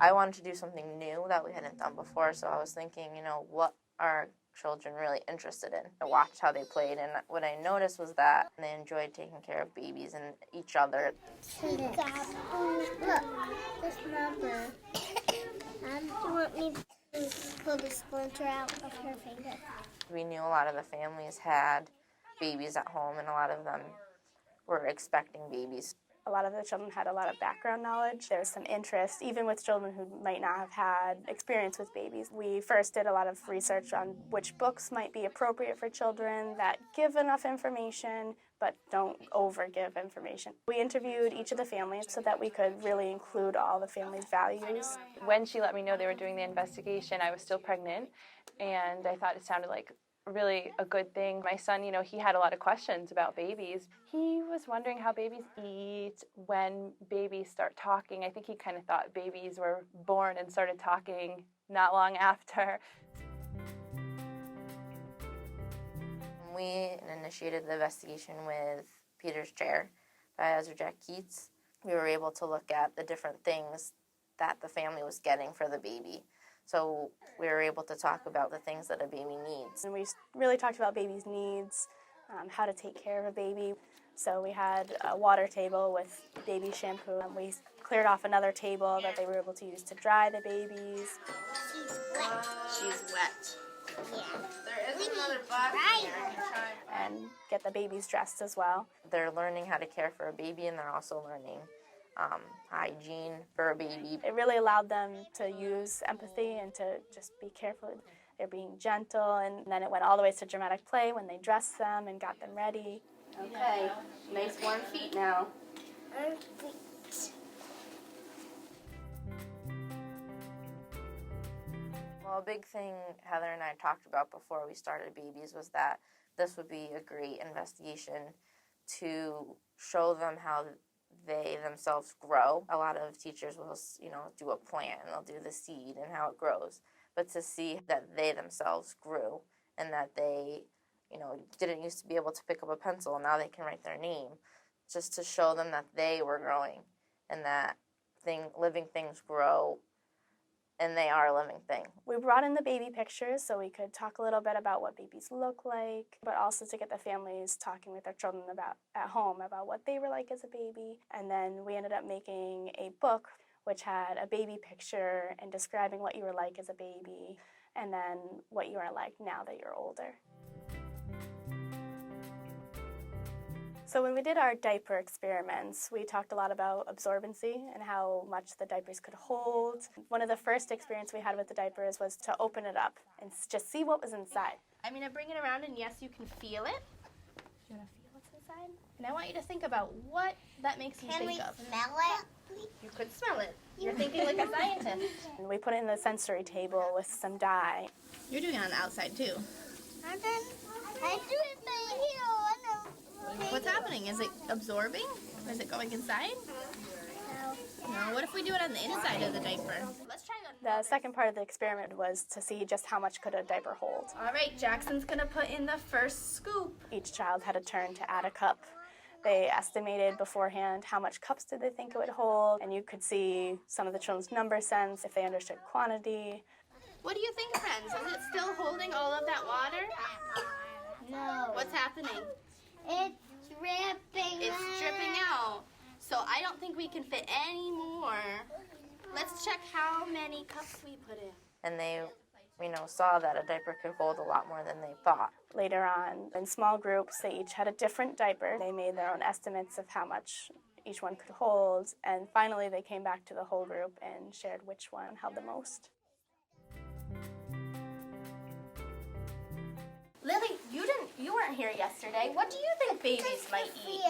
I wanted to do something new that we hadn't done before, so I was thinking, what are children really interested in? I watched how they played, and what I noticed was that they enjoyed taking care of babies and each other. Look, this number. Do you want me to pull the splinter out of her finger? We knew a lot of the families had babies at home, and a lot of them were expecting babies. A lot of the children had a lot of background knowledge. There was some interest, even with children who might not have had experience with babies. We first did a lot of research on which books might be appropriate for children that give enough information but don't over-give information. We interviewed each of the families so that we could really include all the families' values. When she let me know they were doing the investigation, I was still pregnant, and I thought it sounded like really a good thing. My son, he had a lot of questions about babies. He was wondering how babies eat, when babies start talking. I think he kind of thought babies were born and started talking not long after. We initiated the investigation with Peter's Chair by Ezra Jack Keats. We were able to look at the different things that the family was getting for the baby. So we were able to talk about the things that a baby needs. And we really talked about babies' needs, how to take care of a baby. So we had a water table with baby shampoo. And we cleared off another table that they were able to use to dry the babies. She's wet. She's wet. Yeah. There is another box here. And get the babies dressed as well. They're learning how to care for a baby, and they're also learning hygiene for a baby. It really allowed them to use empathy and to just be careful. They're being gentle, and then it went all the way to dramatic play when they dressed them and got them ready. Okay, nice warm feet now. Well, a big thing Heather and I talked about before we started babies was that this would be a great investigation to show them how they themselves grow. A lot of teachers will, do a plant and they'll do the seed and how it grows. But to see that they themselves grew and that they, didn't used to be able to pick up a pencil and now they can write their name, just to show them that they were growing and that living things grow and they are a living thing. We brought in the baby pictures so we could talk a little bit about what babies look like, but also to get the families talking with their children at home about what they were like as a baby. And then we ended up making a book which had a baby picture and describing what you were like as a baby and then what you are like now that you're older. So when we did our diaper experiments, we talked a lot about absorbency and how much the diapers could hold. One of the first experiences we had with the diapers was to open it up and just see what was inside. I'm going to bring it around, and yes, you can feel it. You're going to feel what's inside? And I want you to think about what that makes you think of. Can we smell it? You could smell it. You're thinking like a scientist. And we put it in the sensory table with some dye. You're doing it on the outside, too. I do it by here. What's happening? Is it absorbing? Is it going inside? No. No. What if we do it on the inside of the diaper? Let's try it. The second part of the experiment was to see just how much could a diaper hold. All right, Jackson's going to put in the first scoop. Each child had a turn to add a cup. They estimated beforehand how much cups did they think it would hold, and you could see some of the children's number sense if they understood quantity. What do you think, friends? Is it still holding all of that water? No. What's happening? It's dripping. It's dripping out. So I don't think we can fit any more. Let's check how many cups we put in. And they, saw that a diaper could hold a lot more than they thought. Later on, in small groups, they each had a different diaper. They made their own estimates of how much each one could hold. And finally, they came back to the whole group and shared which one held the most. Lily, you weren't here yesterday. What do you think babies might eat?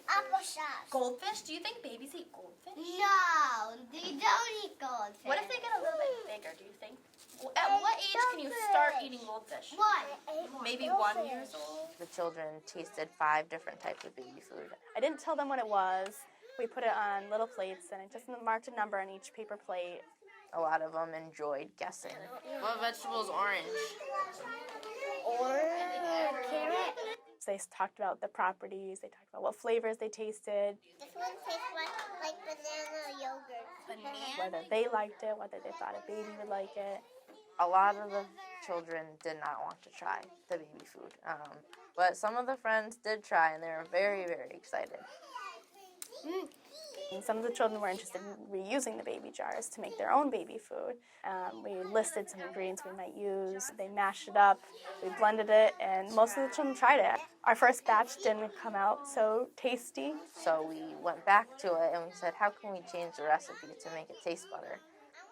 Applesauce. Goldfish? Do you think babies eat goldfish? No, they don't eat goldfish. What if they get a little bit bigger, do you think? At what age can you start eating goldfish? 1. Maybe 1 year old? The children tasted 5 different types of baby food. I didn't tell them what it was. We put it on little plates, and it just marked a number on each paper plate. A lot of them enjoyed guessing. What vegetable is orange? Carrot. They talked about the properties. They talked about what flavors they tasted. This one tastes like banana yogurt. whether they liked it, whether they thought a baby would like it. A lot of the children did not want to try the baby food, but some of the friends did try, and they were very, very excited. And some of the children were interested in reusing the baby jars to make their own baby food. We listed some ingredients we might use. They mashed it up, we blended it, and most of the children tried it. Our first batch didn't come out so tasty. So we went back to it and we said, how can we change the recipe to make it taste better?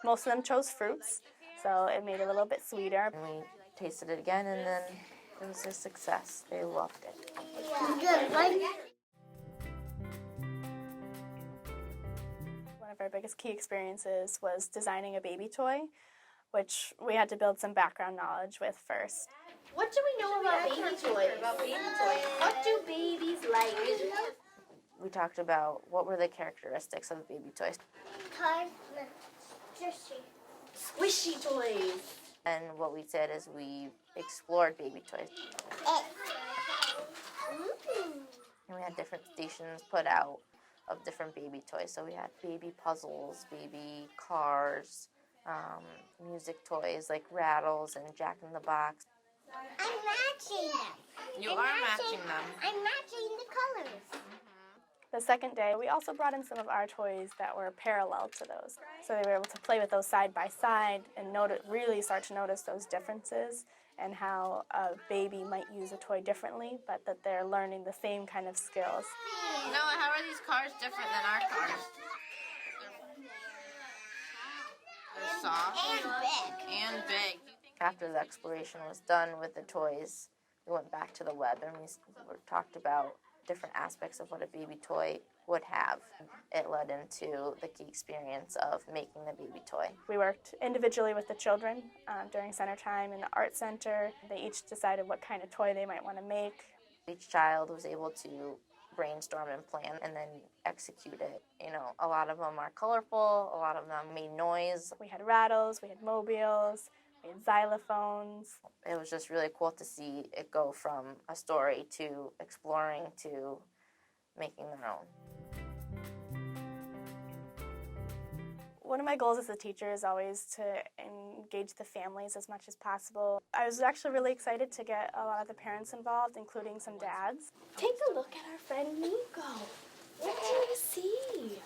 Most of them chose fruits, so it made it a little bit sweeter. And we tasted it again, and then it was a success. They loved it. Good, right? One of our biggest key experiences was designing a baby toy, which we had to build some background knowledge with first. What do we know about baby toys? What do babies like? We talked about what were the characteristics of baby toys. Cars, Jersey. Squishy toys. And what we did is we explored baby toys. And we had different stations put out of different baby toys. So we had baby puzzles, baby cars, music toys like rattles and Jack in the Box. I'm matching them. You are matching them. I'm matching the colors. The second day, we also brought in some of our toys that were parallel to those. So they were able to play with those side by side and really start to notice those differences and how a baby might use a toy differently, but that they're learning the same kind of skills. Noah, how are these cars different than our cars? They're soft and big. After the exploration was done with the toys, we went back to the web and we talked about different aspects of what a baby toy would have. It led into the key experience of making the baby toy. We worked individually with the children during center time in the art center. They each decided what kind of toy they might want to make. Each child was able to brainstorm and plan and then execute it. You know, a lot of them are colorful, a lot of them made noise. We had rattles, we had mobiles, we had xylophones. It was just really cool to see it go from a story to exploring to making their own. One of my goals as a teacher is always to engage the families as much as possible. I was actually really excited to get a lot of the parents involved, including some dads. Take a look at our friend Nico. What do you see?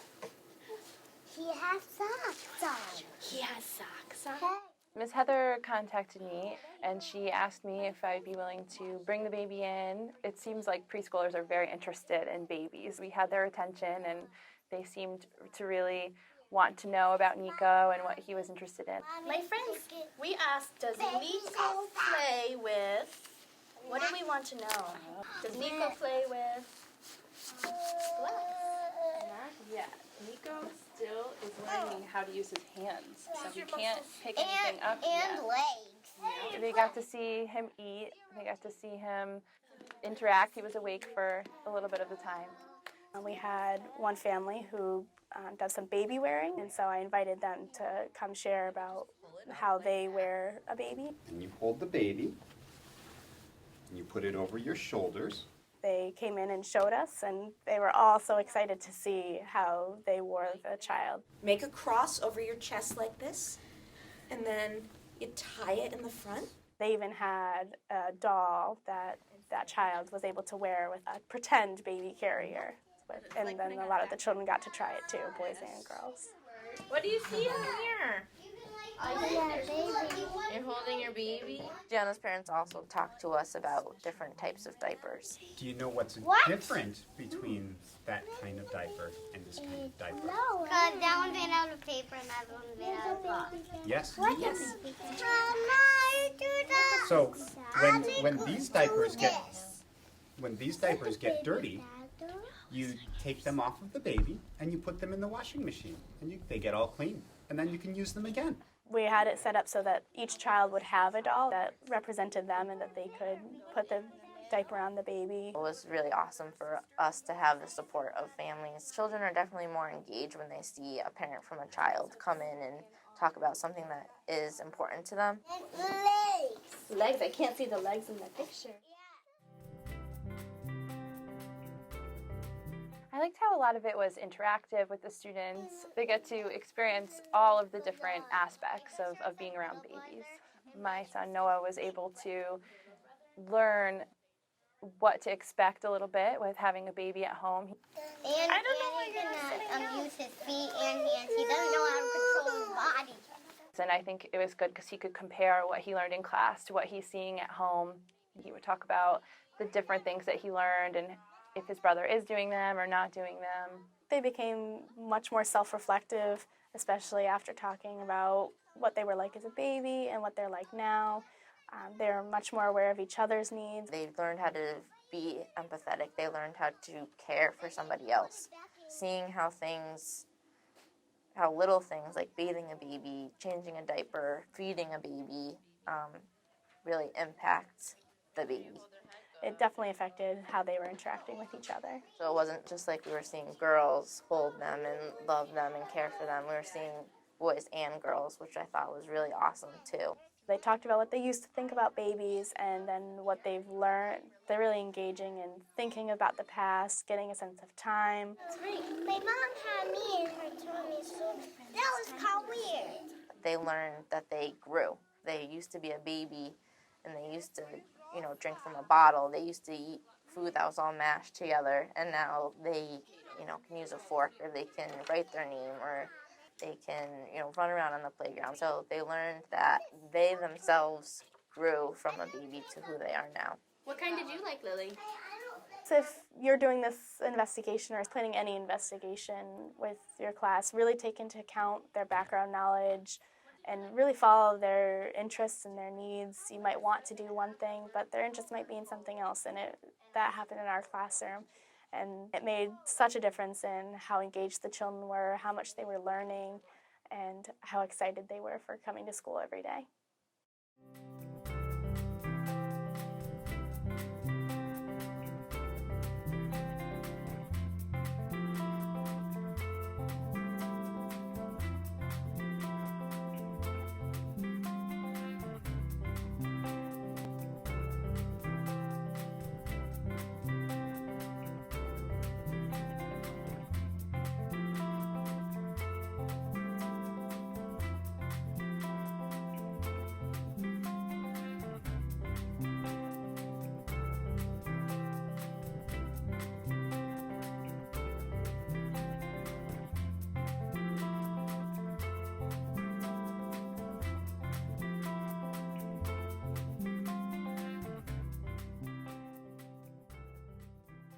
He has socks on. He has socks on. Miss Heather contacted me and she asked me if I'd be willing to bring the baby in. It seems like preschoolers are very interested in babies. We had their attention and they seemed to really want to know about Nico and what he was interested in. My friends, we asked, does Nico play with? What do we want to know? Does Nico play with? Not yet. Nico still is learning how to use his hands, so he can't pick anything up yet. And legs. They got to see him eat. They got to see him interact. He was awake for a little bit of the time. We had one family who does some baby wearing, and so I invited them to come share about how they wear a baby. And you hold the baby, and you put it over your shoulders. They came in and showed us, and they were all so excited to see how they wore the child. Make a cross over your chest like this, and then you tie it in the front. They even had a doll that child was able to wear with a pretend baby carrier. And then a lot of the children got to try it too, boys and girls. What do you see in here? You're holding your baby? Gianna's parents also talked to us about different types of diapers. Do you know what's different between that kind of diaper and this kind of diaper? No. Because that one's made out of paper and that one's made out of cloth. Yes? Yes. So when these diapers get dirty, you take them off of the baby and you put them in the washing machine and they get all clean and then you can use them again. We had it set up so that each child would have a doll that represented them and that they could put the diaper on the baby. It was really awesome for us to have the support of families. Children are definitely more engaged when they see a parent from a child come in and talk about something that is important to them. Legs. Legs, I can't see the legs in the picture. I liked how a lot of it was interactive with the students. They get to experience all of the different aspects of being around babies. My son Noah was able to learn what to expect a little bit with having a baby at home. And he can use his feet and hands. He doesn't know how to control his body. And I think it was good because he could compare what he learned in class to what he's seeing at home. He would talk about the different things that he learned and if his brother is doing them or not doing them. They became much more self-reflective, especially after talking about what they were like as a baby and what they're like now. They're much more aware of each other's needs. They learned how to be empathetic. They learned how to care for somebody else. Seeing how little things like bathing a baby, changing a diaper, feeding a baby really impact the baby. It definitely affected how they were interacting with each other. So it wasn't just like we were seeing girls hold them and love them and care for them. We were seeing boys and girls, which I thought was really awesome too. They talked about what they used to think about babies and then what they've learned. They're really engaging and thinking about the past, getting a sense of time. My mom had me in her tummy, so that was kind of weird. They learned that they grew. They used to be a baby and they used to, drink from a bottle. They used to eat food that was all mashed together, and now they, can use a fork, or they can write their name, or they can, run around on the playground. So they learned that they themselves grew from a baby to who they are now. What kind did you like, Lily? So if you're doing this investigation or planning any investigation with your class, really take into account their background knowledge and really follow their interests and their needs. You might want to do one thing, but their interest might be in something else, and that happened in our classroom. And it made such a difference in how engaged the children were, how much they were learning, and how excited they were for coming to school every day.